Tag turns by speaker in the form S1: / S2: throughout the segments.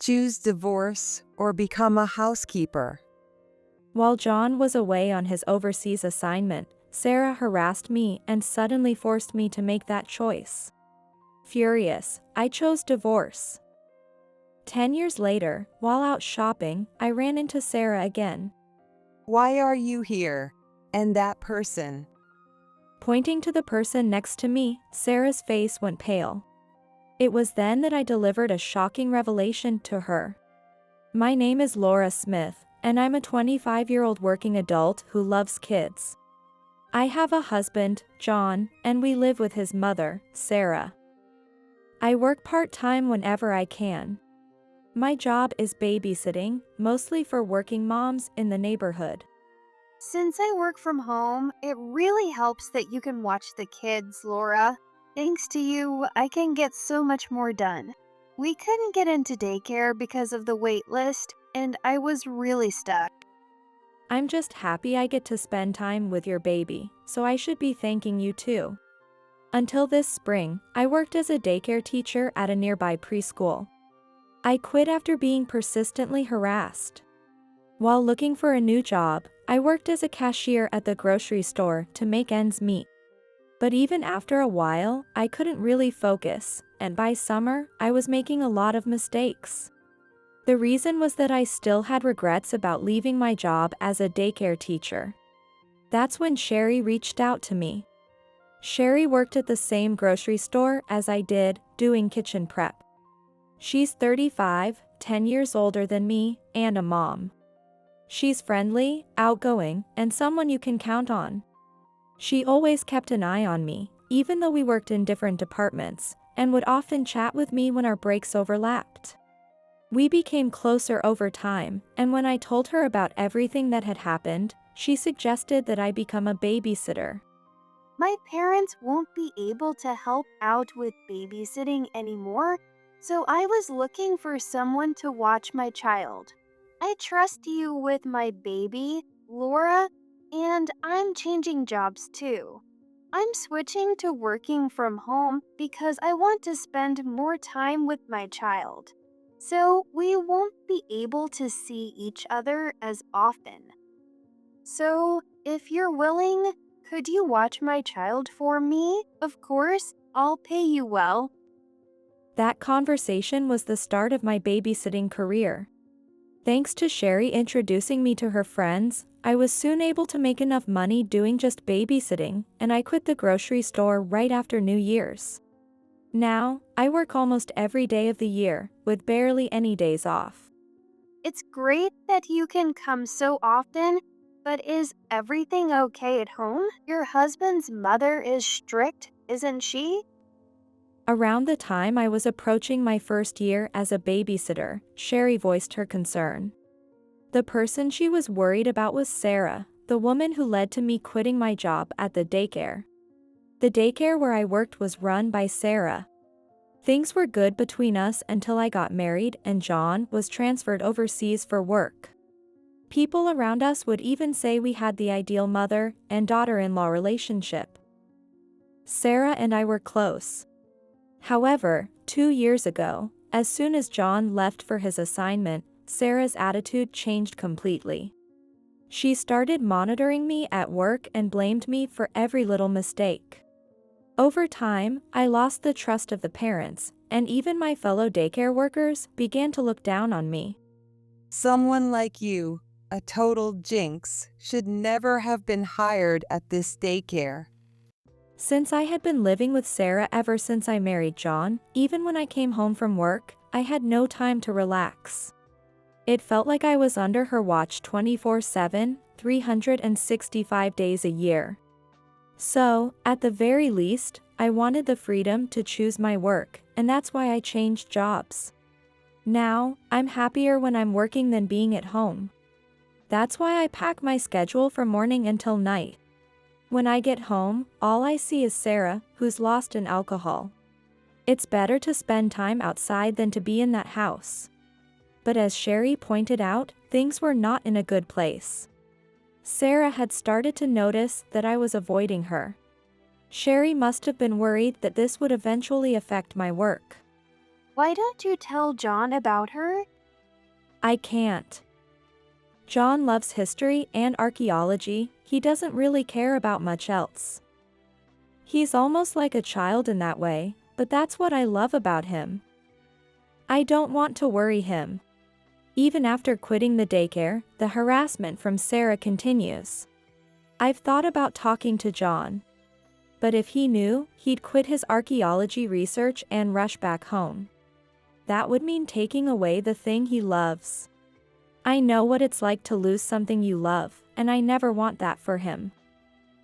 S1: Choose divorce or become a housekeeper.
S2: While John was away on his overseas assignment, Sarah harassed me and suddenly forced me to make that choice. Furious, I chose divorce. 10 years later, while out shopping, I ran into Sarah again.
S1: Why are you here? And that person?
S2: Pointing to the person next to me, Sarah's face went pale. It was then that I delivered a shocking revelation to her. My name is Laura Smith, and I'm a 25-year-old working adult who loves kids. I have a husband, John, and we live with his mother, Sarah. I work part-time whenever I can. My job is babysitting, mostly for working moms in the neighborhood.
S3: Since I work from home, it really helps that you can watch the kids, Laura. Thanks to you, I can get so much more done. We couldn't get into daycare because of the wait list, and I was really stuck.
S2: I'm just happy I get to spend time with your baby, so I should be thanking you too. Until this spring, I worked as a daycare teacher at a nearby preschool. I quit after being persistently harassed. While looking for a new job, I worked as a cashier at the grocery store to make ends meet. But even after a while, I couldn't really focus, and by summer, I was making a lot of mistakes. The reason was that I still had regrets about leaving my job as a daycare teacher. That's when Sherry reached out to me. Sherry worked at the same grocery store as I did, doing kitchen prep. She's 35, 10 years older than me, and a mom. She's friendly, outgoing, and someone you can count on. She always kept an eye on me, even though we worked in different departments, and would often chat with me when our breaks overlapped. We became closer over time, and when I told her about everything that had happened, she suggested that I become a babysitter.
S3: My parents won't be able to help out with babysitting anymore, so I was looking for someone to watch my child. I trust you with my baby, Laura, and I'm changing jobs too. I'm switching to working from home because I want to spend more time with my child. So we won't be able to see each other as often. So, if you're willing, could you watch my child for me? Of course, I'll pay you well.
S2: That conversation was the start of my babysitting career. Thanks to Sherry introducing me to her friends, I was soon able to make enough money doing just babysitting, and I quit the grocery store right after New Year's. Now, I work almost every day of the year, with barely any days off.
S3: It's great that you can come so often, but is everything okay at home? Your husband's mother is strict, isn't she?
S2: Around the time I was approaching my first year as a babysitter, Sherry voiced her concern. The person she was worried about was Sarah, the woman who led to me quitting my job at the daycare. The daycare where I worked was run by Sarah. Things were good between us until I got married and John was transferred overseas for work. People around us would even say we had the ideal mother and daughter-in-law relationship. Sarah and I were close. However, 2 years ago, as soon as John left for his assignment, Sarah's attitude changed completely. She started monitoring me at work and blamed me for every little mistake. Over time, I lost the trust of the parents, and even my fellow daycare workers began to look down on me.
S1: Someone like you, a total jinx, should never have been hired at this daycare.
S2: Since I had been living with Sarah ever since I married John, even when I came home from work, I had no time to relax. It felt like I was under her watch 24/7, 365 days a year. So, at the very least, I wanted the freedom to choose my work, and that's why I changed jobs. Now, I'm happier when I'm working than being at home. That's why I pack my schedule from morning until night. When I get home, all I see is Sarah, who's lost in alcohol. It's better to spend time outside than to be in that house. But as Sherry pointed out, things were not in a good place. Sarah had started to notice that I was avoiding her. Sherry must have been worried that this would eventually affect my work.
S3: Why don't you tell John about her?
S2: I can't. John loves history and archaeology, he doesn't really care about much else. He's almost like a child in that way, but that's what I love about him. I don't want to worry him. Even after quitting the daycare, the harassment from Sarah continues. I've thought about talking to John. But if he knew, he'd quit his archaeology research and rush back home. That would mean taking away the thing he loves. I know what it's like to lose something you love, and I never want that for him.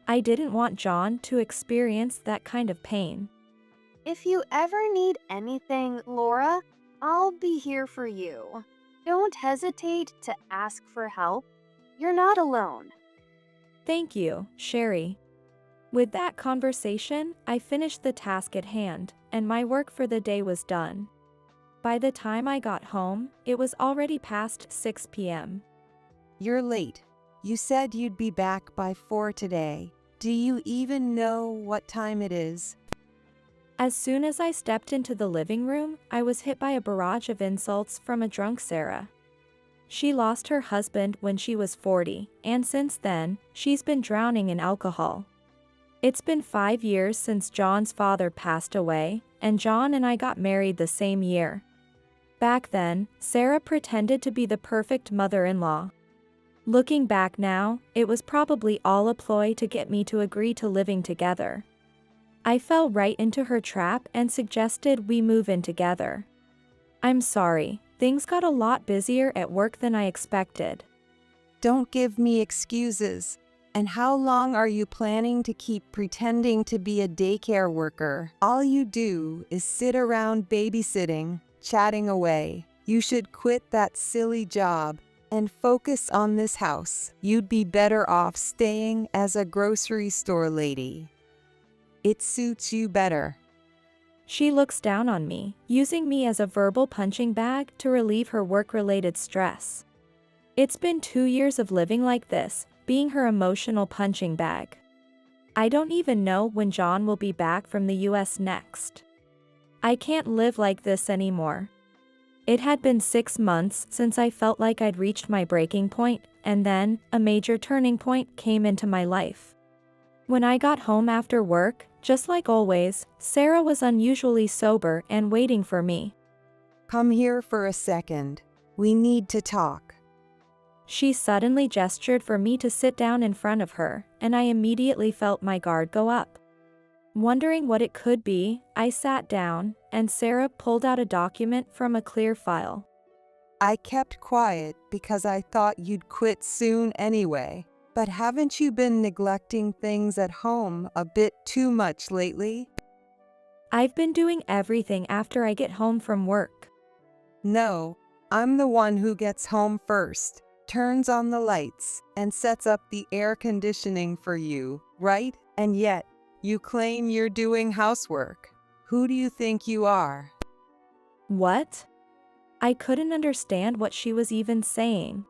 S2: I didn't want John to experience that kind of pain.
S3: If you ever need anything, Laura, I'll be here for you. Don't hesitate to ask for help. You're not alone.
S2: Thank you, Sherry. With that conversation, I finished the task at hand, and my work for the day was done. By the time I got home, it was already past 6 p.m.
S1: You're late. You said you'd be back by 4 today. Do you even know what time it is?
S2: As soon as I stepped into the living room, I was hit by a barrage of insults from a drunk Sarah. She lost her husband when she was 40, and since then, she's been drowning in alcohol. It's been 5 years since John's father passed away, and John and I got married the same year. Back then, Sarah pretended to be the perfect mother-in-law. Looking back now, it was probably all a ploy to get me to agree to living together. I fell right into her trap and suggested we move in together. I'm sorry, things got a lot busier at work than I expected.
S1: Don't give me excuses. And how long are you planning to keep pretending to be a daycare worker? All you do is sit around babysitting, chatting away. You should quit that silly job and focus on this house. You'd be better off staying as a grocery store lady. It suits you better.
S2: She looks down on me, using me as a verbal punching bag to relieve her work-related stress. It's been 2 years of living like this, being her emotional punching bag. I don't even know when John will be back from the US next. I can't live like this anymore. It had been 6 months since I felt like I'd reached my breaking point, and then, a major turning point came into my life. When I got home after work, just like always, Sarah was unusually sober and waiting for me.
S1: Come here for a second. We need to talk.
S2: She suddenly gestured for me to sit down in front of her, and I immediately felt my guard go up. Wondering what it could be, I sat down, and Sarah pulled out a document from a clear file.
S1: I kept quiet because I thought you'd quit soon anyway. But haven't you been neglecting things at home a bit too much lately?
S2: I've been doing everything after I get home from work.
S1: No, I'm the one who gets home first, turns on the lights, and sets up the air conditioning for you, right? And yet, you claim you're doing housework. Who do you think you are?
S2: What? I couldn't understand what she was even saying.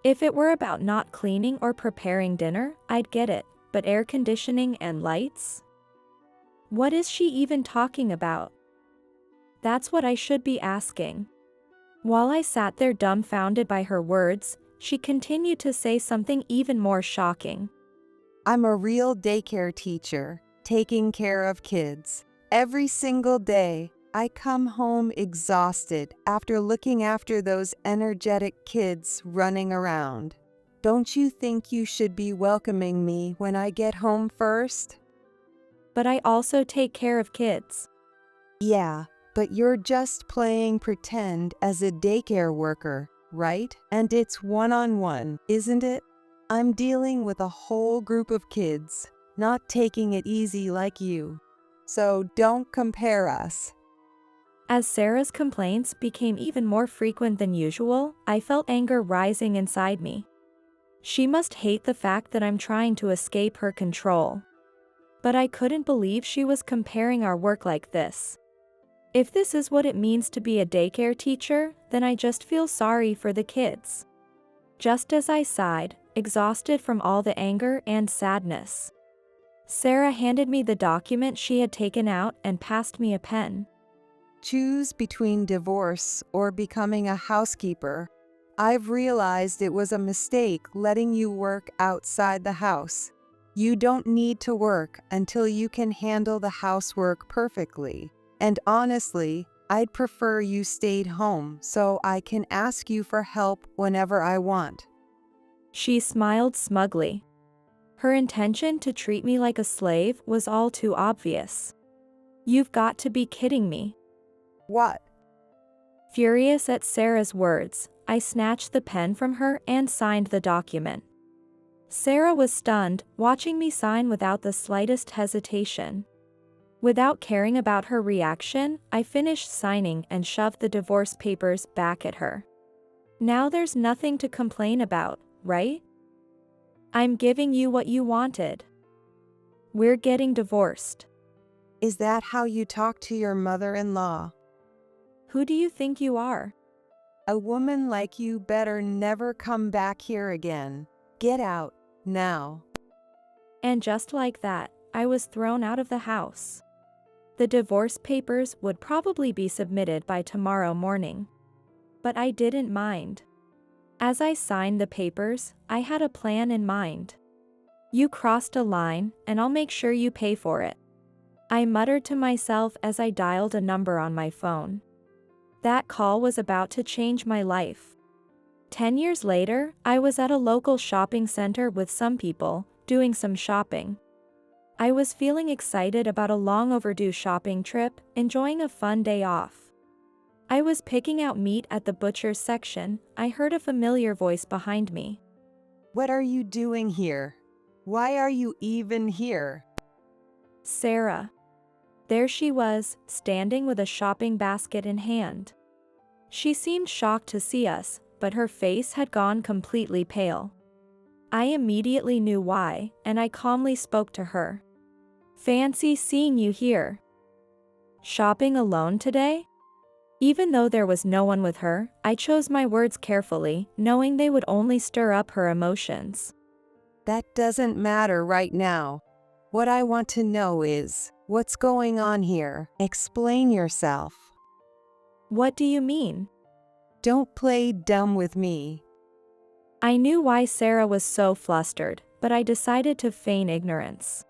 S2: If it were about not cleaning or preparing dinner, I'd get it, but air conditioning and lights? What is she even talking about? That's what I should be asking. While I sat there dumbfounded by her words, she continued to say something even more shocking.
S1: I'm a real daycare teacher, taking care of kids. Every single day, I come home exhausted after looking after those energetic kids running around. Don't you think you should be welcoming me when I get home first?
S2: But I also take care of kids.
S1: Yeah, but you're just playing pretend as a daycare worker, right? And it's one-on-one, isn't it? I'm dealing with a whole group of kids, not taking it easy like you. So don't compare us.
S2: As Sarah's complaints became even more frequent than usual, I felt anger rising inside me. She must hate the fact that I'm trying to escape her control. But I couldn't believe she was comparing our work like this. If this is what it means to be a daycare teacher, then I just feel sorry for the kids. Just as I sighed, exhausted from all the anger and sadness, Sarah handed me the document she had taken out and passed me a pen.
S1: choose between divorce or becoming a housekeeper, I've realized it was a mistake letting you work outside the house. You don't need to work until you can handle the housework perfectly. And honestly, I'd prefer you stayed home so I can ask you for help whenever I want.
S2: She smiled smugly. Her intention to treat me like a slave was all too obvious. You've got to be kidding me.
S1: What?
S2: Furious at Sarah's words, I snatched the pen from her and signed the document. Sarah was stunned, watching me sign without the slightest hesitation. Without caring about her reaction, I finished signing and shoved the divorce papers back at her. Now there's nothing to complain about, right? I'm giving you what you wanted. We're getting divorced.
S1: Is that how you talk to your mother-in-law?
S2: Who do you think you are?
S1: A woman like you better never come back here again. Get out, now.
S2: And just like that, I was thrown out of the house. The divorce papers would probably be submitted by tomorrow morning. But I didn't mind. As I signed the papers, I had a plan in mind. You crossed a line, and I'll make sure you pay for it. I muttered to myself as I dialed a number on my phone. That call was about to change my life. 10 years later, I was at a local shopping center with some people, doing some shopping. I was feeling excited about a long overdue shopping trip, enjoying a fun day off. I was picking out meat at the butcher's section. I heard a familiar voice behind me.
S1: What are you doing here? Why are you even here?
S2: Sarah. There she was, standing with a shopping basket in hand. She seemed shocked to see us, but her face had gone completely pale. I immediately knew why, and I calmly spoke to her. Fancy seeing you here. Shopping alone today? Even though there was no one with her, I chose my words carefully, knowing they would only stir up her emotions.
S1: That doesn't matter right now. What I want to know is, what's going on here? Explain yourself.
S2: What do you mean?
S1: Don't play dumb with me.
S2: I knew why Sarah was so flustered, but I decided to feign ignorance.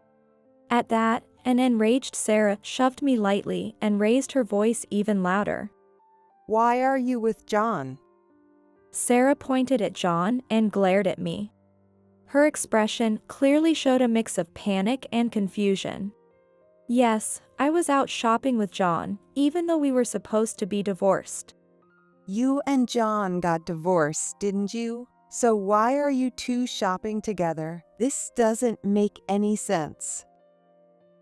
S2: At that, an enraged Sarah shoved me lightly and raised her voice even louder.
S1: Why are you with John?
S2: Sarah pointed at John and glared at me. Her expression clearly showed a mix of panic and confusion. Yes, I was out shopping with John, even though we were supposed to be divorced.
S1: You and John got divorced, didn't you? So why are you two shopping together? This doesn't make any sense.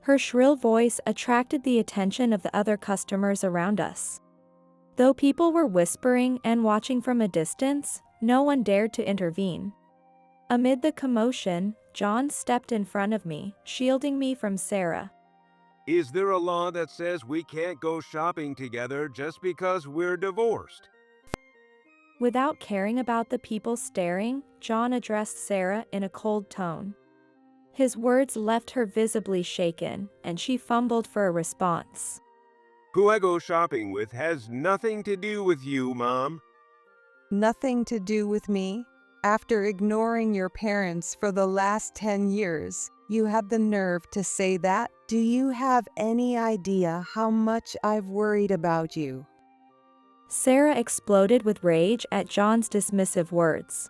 S2: Her shrill voice attracted the attention of the other customers around us. Though people were whispering and watching from a distance, no one dared to intervene. Amid the commotion, John stepped in front of me, shielding me from Sarah.
S4: Is there a law that says we can't go shopping together just because we're divorced?
S2: Without caring about the people staring, John addressed Sarah in a cold tone. His words left her visibly shaken, and she fumbled for a response.
S4: Who I go shopping with has nothing to do with you, Mom.
S1: Nothing to do with me? After ignoring your parents for the last 10 years, you have the nerve to say that? Do you have any idea how much I've worried about you?
S2: Sarah exploded with rage at John's dismissive words.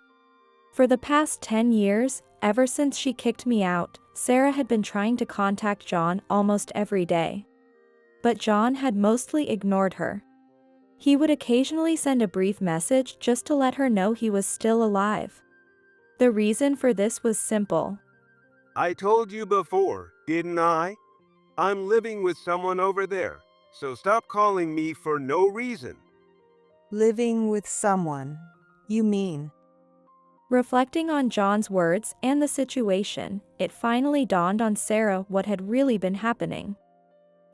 S2: For the past 10 years, ever since she kicked me out, Sarah had been trying to contact John almost every day. But John had mostly ignored her. He would occasionally send a brief message just to let her know he was still alive. The reason for this was simple.
S4: I told you before, didn't I? I'm living with someone over there, so stop calling me for no reason.
S1: Living with someone, you mean?
S2: Reflecting on John's words and the situation, it finally dawned on Sarah what had really been happening.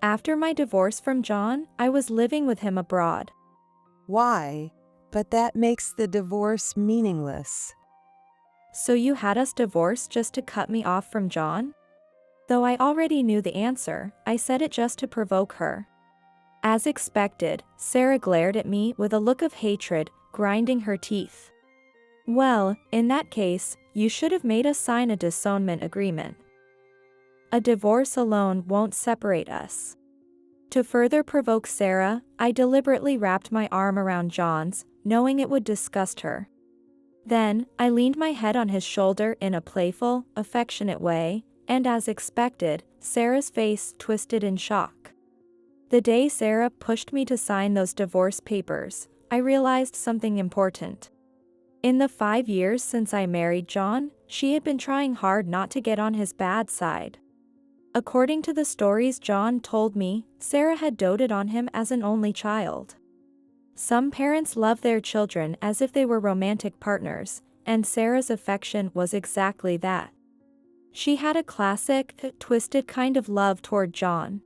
S2: After my divorce from John, I was living with him abroad.
S1: Why? But that makes the divorce meaningless.
S2: So you had us divorced just to cut me off from John? Though I already knew the answer, I said it just to provoke her. As expected, Sarah glared at me with a look of hatred, grinding her teeth. Well, in that case, you should have made us sign a disownment agreement. A divorce alone won't separate us. To further provoke Sarah, I deliberately wrapped my arm around John's, knowing it would disgust her. Then, I leaned my head on his shoulder in a playful, affectionate way, and as expected, Sarah's face twisted in shock. The day Sarah pushed me to sign those divorce papers, I realized something important. In the 5 years since I married John, she had been trying hard not to get on his bad side. According to the stories John told me, Sarah had doted on him as an only child. Some parents love their children as if they were romantic partners, and Sarah's affection was exactly that. She had a classic, twisted kind of love toward John.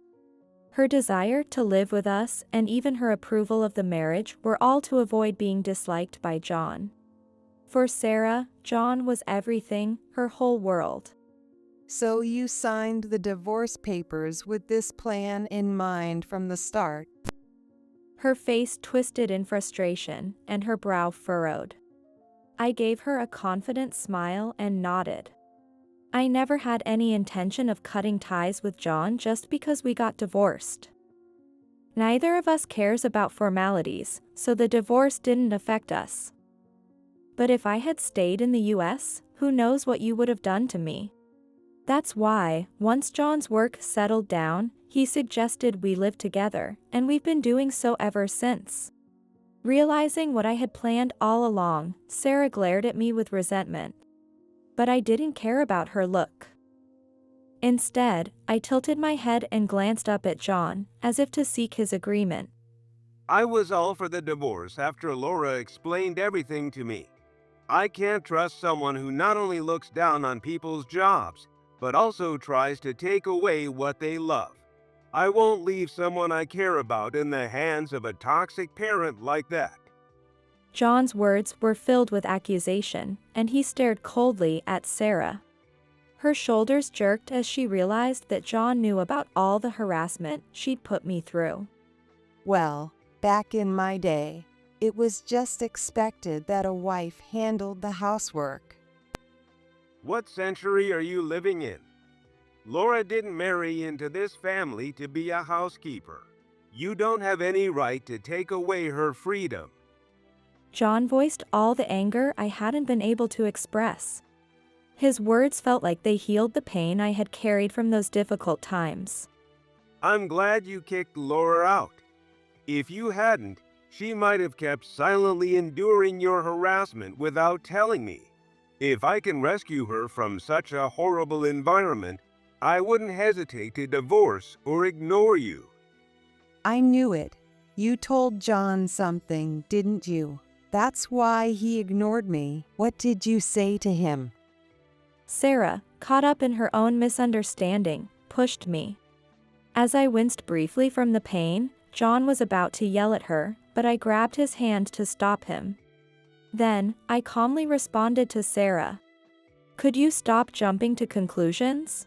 S2: Her desire to live with us and even her approval of the marriage were all to avoid being disliked by John. For Sarah, John was everything, her whole world.
S1: So you signed the divorce papers with this plan in mind from the start?
S2: Her face twisted in frustration, and her brow furrowed. I gave her a confident smile and nodded. I never had any intention of cutting ties with John just because we got divorced. Neither of us cares about formalities, so the divorce didn't affect us. But if I had stayed in the US, who knows what you would have done to me? That's why, once John's work settled down, he suggested we live together, and we've been doing so ever since. Realizing what I had planned all along, Sarah glared at me with resentment. But I didn't care about her look. Instead, I tilted my head and glanced up at John, as if to seek his agreement.
S4: I was all for the divorce after Laura explained everything to me. I can't trust someone who not only looks down on people's jobs, but also tries to take away what they love. I won't leave someone I care about in the hands of a toxic parent like that.
S2: John's words were filled with accusation, and he stared coldly at Sarah. Her shoulders jerked as she realized that John knew about all the harassment she'd put me through.
S1: Well, back in my day, it was just expected that a wife handled the housework.
S4: What century are you living in? Laura didn't marry into this family to be a housekeeper. You don't have any right to take away her freedom.
S2: John voiced all the anger I hadn't been able to express. His words felt like they healed the pain I had carried from those difficult times.
S4: I'm glad you kicked Laura out. If you hadn't, she might have kept silently enduring your harassment without telling me. If I can rescue her from such a horrible environment, I wouldn't hesitate to divorce or ignore you.
S1: I knew it. You told John something, didn't you? That's why he ignored me. What did you say to him?
S2: Sarah, caught up in her own misunderstanding, pushed me. As I winced briefly from the pain, John was about to yell at her, but I grabbed his hand to stop him. Then, I calmly responded to Sarah. Could you stop jumping to conclusions?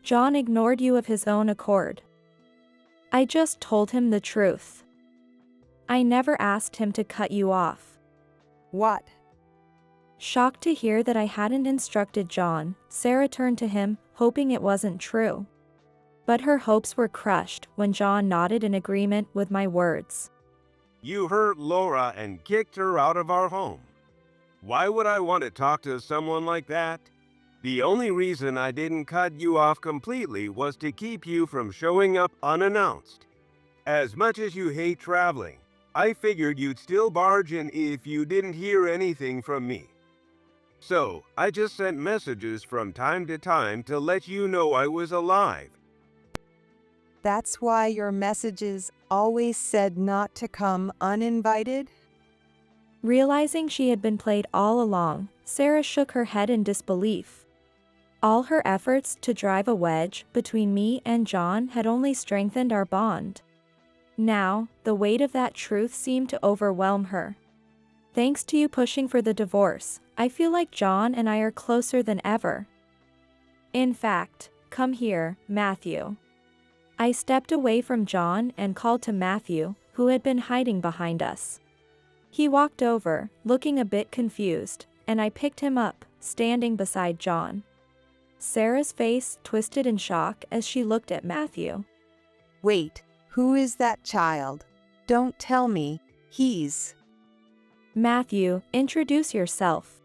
S2: John ignored you of his own accord. I just told him the truth. I never asked him to cut you off.
S1: What?
S2: Shocked to hear that I hadn't instructed John, Sarah turned to him, hoping it wasn't true. But her hopes were crushed when John nodded in agreement with my words.
S4: You hurt Laura and kicked her out of our home. Why would I want to talk to someone like that? The only reason I didn't cut you off completely was to keep you from showing up unannounced. As much as you hate traveling, I figured you'd still barge in if you didn't hear anything from me. So, I just sent messages from time to time to let you know I was alive.
S1: That's why your messages always said not to come uninvited?
S2: Realizing she had been played all along, Sarah shook her head in disbelief. All her efforts to drive a wedge between me and John had only strengthened our bond. Now, the weight of that truth seemed to overwhelm her. Thanks to you pushing for the divorce, I feel like John and I are closer than ever. In fact, come here, Matthew. I stepped away from John and called to Matthew, who had been hiding behind us. He walked over, looking a bit confused, and I picked him up, standing beside John. Sarah's face twisted in shock as she looked at Matthew.
S1: Wait, who is that child? Don't tell me he's...
S2: Matthew, introduce yourself.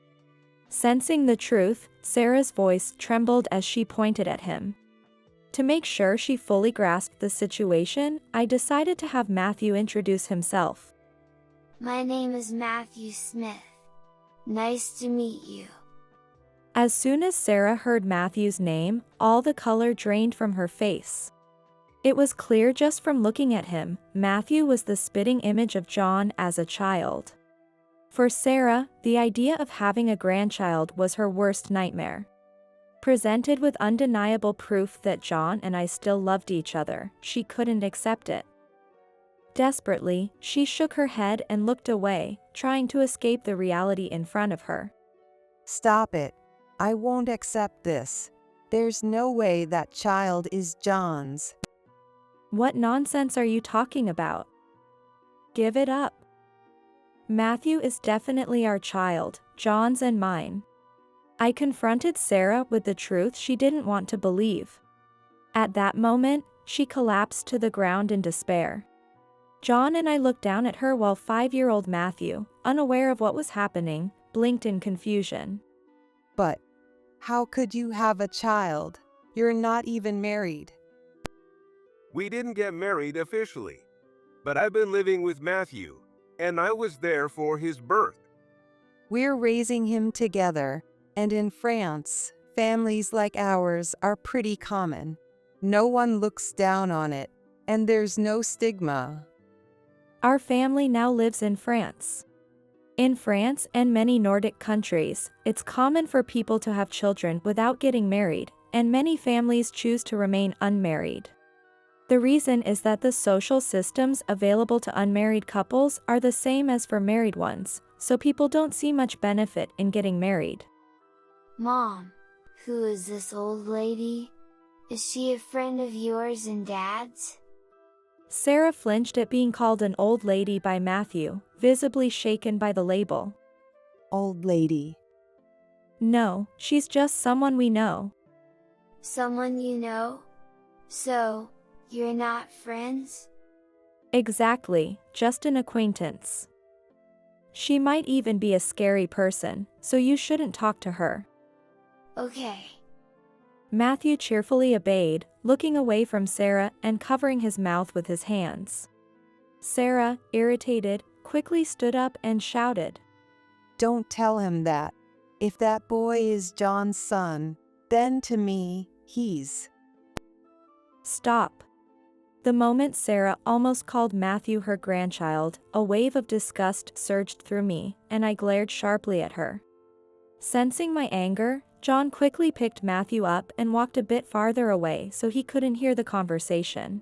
S2: Sensing the truth, Sarah's voice trembled as she pointed at him. To make sure she fully grasped the situation, I decided to have Matthew introduce himself.
S5: My name is Matthew Smith. Nice to meet you.
S2: As soon as Sarah heard Matthew's name, all the color drained from her face. It was clear just from looking at him, Matthew was the spitting image of John as a child. For Sarah, the idea of having a grandchild was her worst nightmare. Presented with undeniable proof that John and I still loved each other, she couldn't accept it. Desperately, she shook her head and looked away, trying to escape the reality in front of her.
S1: Stop it. I won't accept this. There's no way that child is John's.
S2: What nonsense are you talking about? Give it up. Matthew is definitely our child, John's and mine. I confronted Sarah with the truth she didn't want to believe. At that moment, she collapsed to the ground in despair. John and I looked down at her while 5-year-old Matthew, unaware of what was happening, blinked in confusion.
S1: But how could you have a child? You're not even married.
S4: We didn't get married officially, but I've been living with Matthew, and I was there for his birth.
S1: We're raising him together, and in France, families like ours are pretty common. No one looks down on it, and there's no stigma.
S2: Our family now lives in France. In France and many Nordic countries, it's common for people to have children without getting married, and many families choose to remain unmarried. The reason is that the social systems available to unmarried couples are the same as for married ones, so people don't see much benefit in getting married.
S5: Mom, who is this old lady? Is she a friend of yours and Dad's?
S2: Sarah flinched at being called an old lady by Matthew, visibly shaken by the label.
S1: Old lady.
S2: No, she's just someone we know.
S5: Someone you know? So, you're not friends?
S2: Exactly, just an acquaintance. She might even be a scary person, so you shouldn't talk to her.
S5: Okay.
S2: Matthew cheerfully obeyed, looking away from Sarah and covering his mouth with his hands. Sarah, irritated, quickly stood up and shouted.
S1: Don't tell him that. If that boy is John's son, then to me, he's...
S2: Stop. The moment Sarah almost called Matthew her grandchild, a wave of disgust surged through me, and I glared sharply at her. Sensing my anger, John quickly picked Matthew up and walked a bit farther away so he couldn't hear the conversation.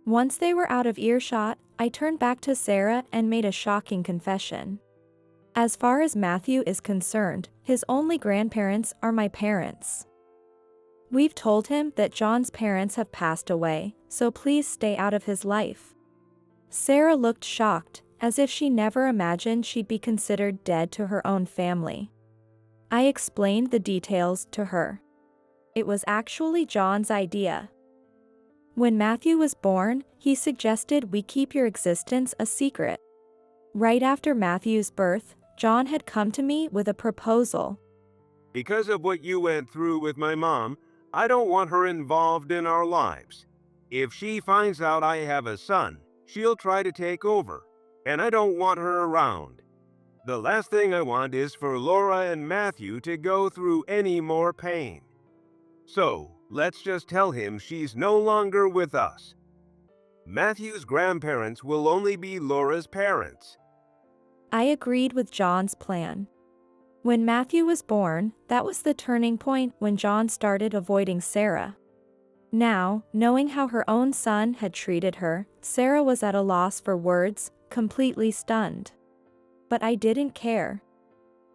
S2: Once they were out of earshot, I turned back to Sarah and made a shocking confession. As far as Matthew is concerned, his only grandparents are my parents. We've told him that John's parents have passed away, so please stay out of his life. Sarah looked shocked, as if she never imagined she'd be considered dead to her own family. I explained the details to her. It was actually John's idea. When Matthew was born, he suggested we keep your existence a secret. Right after Matthew's birth, John had come to me with a proposal.
S4: Because of what you went through with my mom, I don't want her involved in our lives. If she finds out I have a son, she'll try to take over, and I don't want her around. The last thing I want is for Laura and Matthew to go through any more pain. So, let's just tell him she's no longer with us. Matthew's grandparents will only be Laura's parents.
S2: I agreed with John's plan. When Matthew was born, that was the turning point when John started avoiding Sarah. Now, knowing how her own son had treated her, Sarah was at a loss for words, completely stunned. But I didn't care.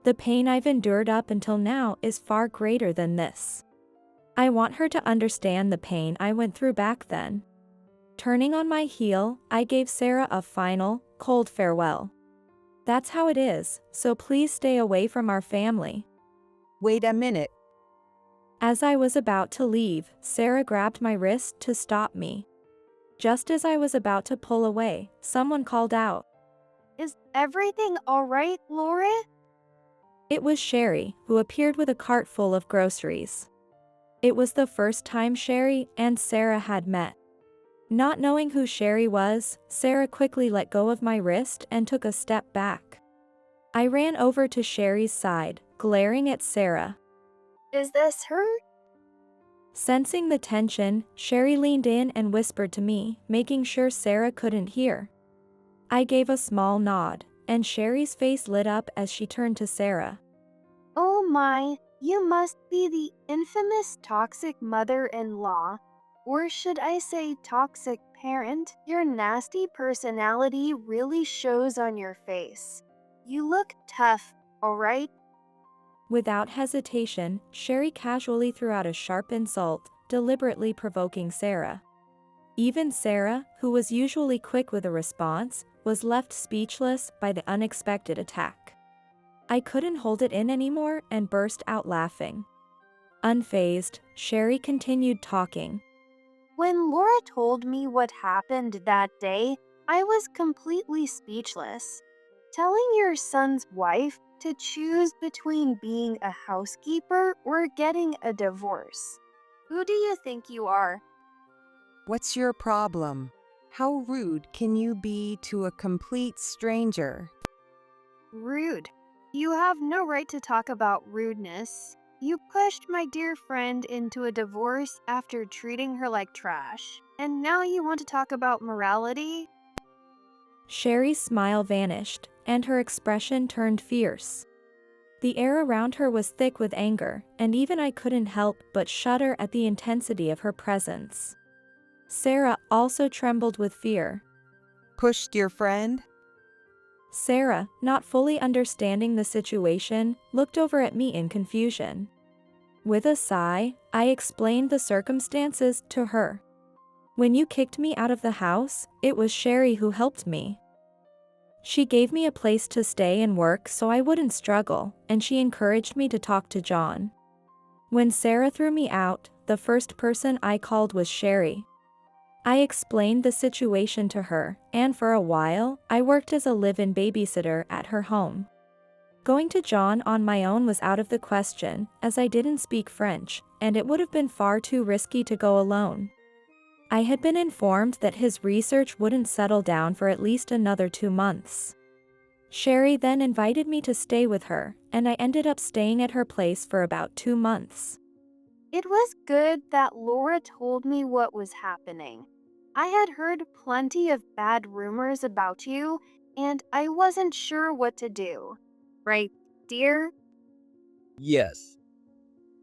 S2: The pain I've endured up until now is far greater than this. I want her to understand the pain I went through back then. Turning on my heel, I gave Sarah a final, cold farewell. That's how it is, so please stay away from our family.
S1: Wait a minute.
S2: As I was about to leave, Sarah grabbed my wrist to stop me. Just as I was about to pull away, someone called out.
S3: Is everything all right, Laura?
S2: It was Sherry, who appeared with a cart full of groceries. It was the first time Sherry and Sarah had met. Not knowing who Sherry was, Sarah quickly let go of my wrist and took a step back. I ran over to Sherry's side, glaring at Sarah.
S3: Is this her?
S2: Sensing the tension, Sherry leaned in and whispered to me, making sure Sarah couldn't hear. I gave a small nod, and Sherry's face lit up as she turned to Sarah.
S3: Oh my, you must be the infamous toxic mother-in-law. Or should I say toxic parent? Your nasty personality really shows on your face. You look tough, alright?
S2: Without hesitation, Sherry casually threw out a sharp insult, deliberately provoking Sarah. Even Sarah, who was usually quick with a response, was left speechless by the unexpected attack. I couldn't hold it in anymore and burst out laughing. Unfazed, Sherry continued talking.
S3: When Laura told me what happened that day, I was completely speechless. Telling your son's wife to choose between being a housekeeper or getting a divorce. Who do you think you are?
S1: What's your problem? How rude can you be to a complete stranger?
S3: Rude. You have no right to talk about rudeness. You pushed my dear friend into a divorce after treating her like trash. And now you want to talk about morality?
S2: Sherry's smile vanished, and her expression turned fierce. The air around her was thick with anger, and even I couldn't help but shudder at the intensity of her presence. Sarah also trembled with fear.
S1: Pushed your friend?
S2: Sarah, not fully understanding the situation, looked over at me in confusion. With a sigh, I explained the circumstances to her. When you kicked me out of the house, it was Sherry who helped me. She gave me a place to stay and work so I wouldn't struggle, and she encouraged me to talk to John. When Sarah threw me out, the first person I called was Sherry. I explained the situation to her, and for a while, I worked as a live-in babysitter at her home. Going to John on my own was out of the question, as I didn't speak French, and it would have been far too risky to go alone. I had been informed that his research wouldn't settle down for at least another 2 months. Sherry then invited me to stay with her, and I ended up staying at her place for about 2 months.
S3: It was good that Laura told me what was happening. I had heard plenty of bad rumors about you, and I wasn't sure what to do. Right, dear?
S6: Yes.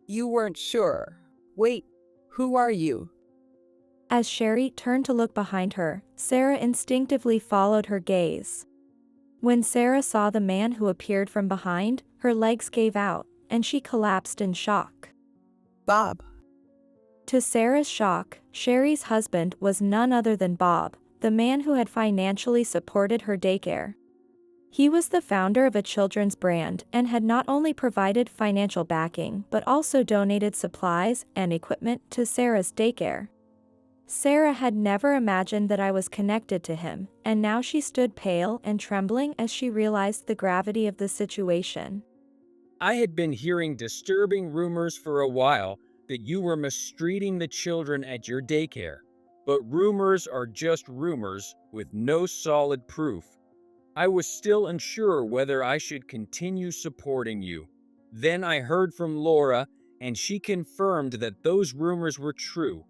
S1: You weren't sure. Wait, who are you?
S2: As Sherry turned to look behind her, Sarah instinctively followed her gaze. When Sarah saw the man who appeared from behind, her legs gave out, and she collapsed in shock.
S1: Bob.
S2: To Sarah's shock, Sherry's husband was none other than Bob, the man who had financially supported her daycare. He was the founder of a children's brand and had not only provided financial backing but also donated supplies and equipment to Sarah's daycare. Sarah had never imagined that I was connected to him, and now she stood pale and trembling as she realized the gravity of the situation.
S6: I had been hearing disturbing rumors for a while that you were mistreating the children at your daycare. But rumors are just rumors with no solid proof. I was still unsure whether I should continue supporting you. Then I heard from Laura, and she confirmed that those rumors were true.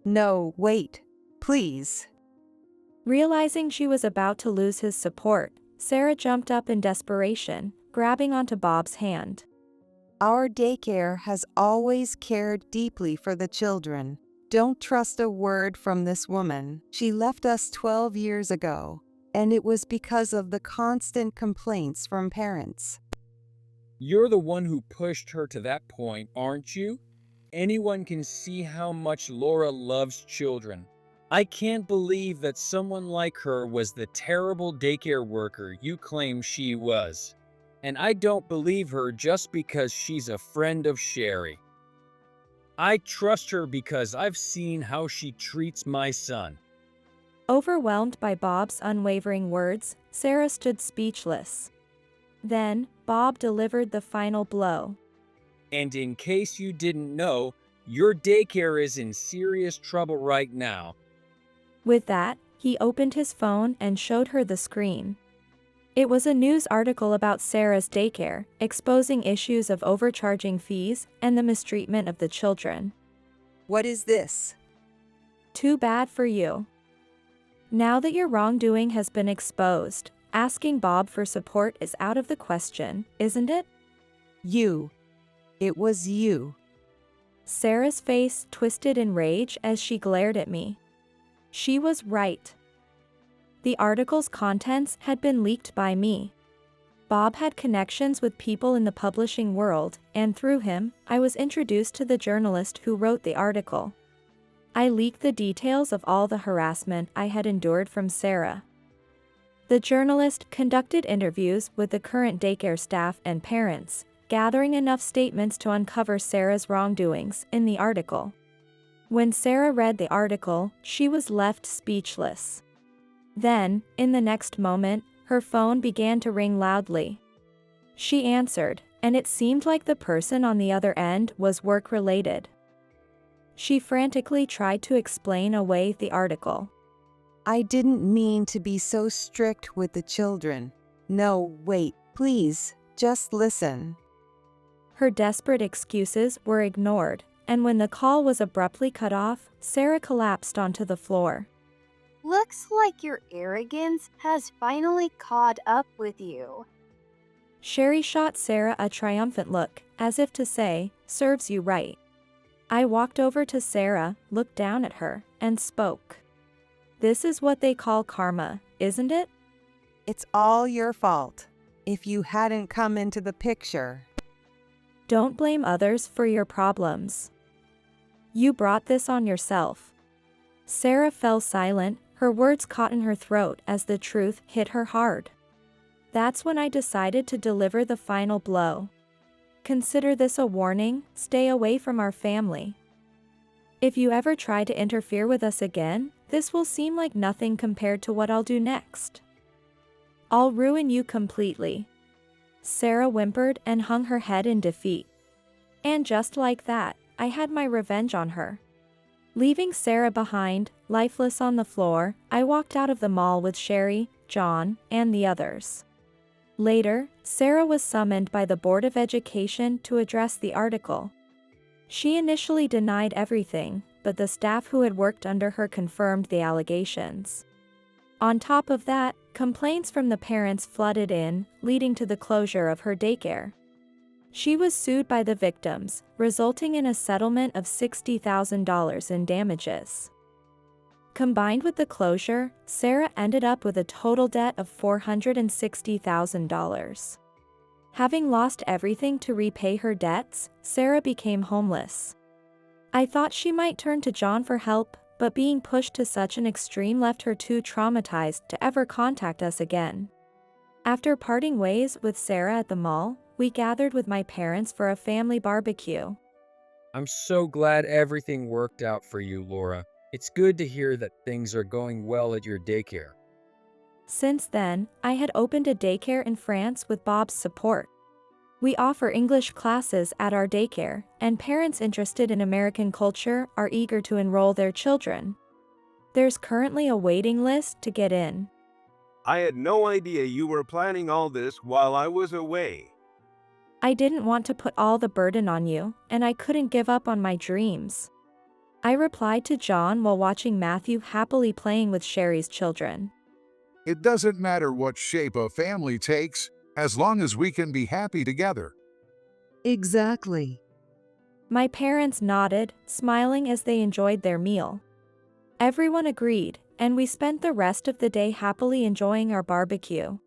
S1: No, wait. Please.
S2: Realizing she was about to lose his support, Sarah jumped up in desperation, grabbing onto Bob's hand.
S1: Our daycare has always cared deeply for the children. Don't trust a word from this woman. She left us 12 years ago, and it was because of the constant complaints from parents.
S6: You're the one who pushed her to that point, aren't you? Anyone can see how much Laura loves children. I can't believe that someone like her was the terrible daycare worker you claim she was. And I don't believe her just because she's a friend of Sherry. I trust her because I've seen how she treats my son.
S2: Overwhelmed by Bob's unwavering words, Sarah stood speechless. Then, Bob delivered the final blow.
S6: And in case you didn't know, your daycare is in serious trouble right now.
S2: With that, he opened his phone and showed her the screen. It was a news article about Sarah's daycare, exposing issues of overcharging fees and the mistreatment of the children.
S1: What is this?
S2: Too bad for you. Now that your wrongdoing has been exposed, asking Bob for support is out of the question, isn't it?
S1: You. It was you.
S2: Sarah's face twisted in rage as she glared at me. She was right. The article's contents had been leaked by me. Bob had connections with people in the publishing world, and through him, I was introduced to the journalist who wrote the article. I leaked the details of all the harassment I had endured from Sarah. The journalist conducted interviews with the current daycare staff and parents, gathering enough statements to uncover Sarah's wrongdoings in the article. When Sarah read the article, she was left speechless. Then, in the next moment, her phone began to ring loudly. She answered, and it seemed like the person on the other end was work-related. She frantically tried to explain away the article.
S1: I didn't mean to be so strict with the children. No, wait, please, just listen.
S2: Her desperate excuses were ignored, and when the call was abruptly cut off, Sarah collapsed onto the floor.
S3: Looks like your arrogance has finally caught up with you.
S2: Sherry shot Sarah a triumphant look, as if to say, "Serves you right." I walked over to Sarah, looked down at her, and spoke. This is what they call karma, isn't it?
S1: It's all your fault. If you hadn't come into the picture.
S2: Don't blame others for your problems. You brought this on yourself. Sarah fell silent, her words caught in her throat as the truth hit her hard. That's when I decided to deliver the final blow. Consider this a warning, stay away from our family. If you ever try to interfere with us again, this will seem like nothing compared to what I'll do next. I'll ruin you completely. Sarah whimpered and hung her head in defeat. And just like that, I had my revenge on her. Leaving Sarah behind, lifeless on the floor, I walked out of the mall with Sherry, John, and the others. Later, Sarah was summoned by the Board of Education to address the article. She initially denied everything, but the staff who had worked under her confirmed the allegations. On top of that, complaints from the parents flooded in, leading to the closure of her daycare. She was sued by the victims, resulting in a settlement of $60,000 in damages. Combined with the closure, Sarah ended up with a total debt of $460,000. Having lost everything to repay her debts, Sarah became homeless. I thought she might turn to John for help, but being pushed to such an extreme left her too traumatized to ever contact us again. After parting ways with Sarah at the mall, we gathered with my parents for a family barbecue.
S6: I'm so glad everything worked out for you, Laura. It's good to hear that things are going well at your daycare.
S2: Since then, I had opened a daycare in France with Bob's support. We offer English classes at our daycare, and parents interested in American culture are eager to enroll their children. There's currently a waiting list to get in.
S4: I had no idea you were planning all this while I was away.
S2: I didn't want to put all the burden on you, and I couldn't give up on my dreams. I replied to John while watching Matthew happily playing with Sherry's children.
S7: It doesn't matter what shape a family takes, as long as we can be happy together.
S1: Exactly.
S2: My parents nodded, smiling as they enjoyed their meal. Everyone agreed, and we spent the rest of the day happily enjoying our barbecue.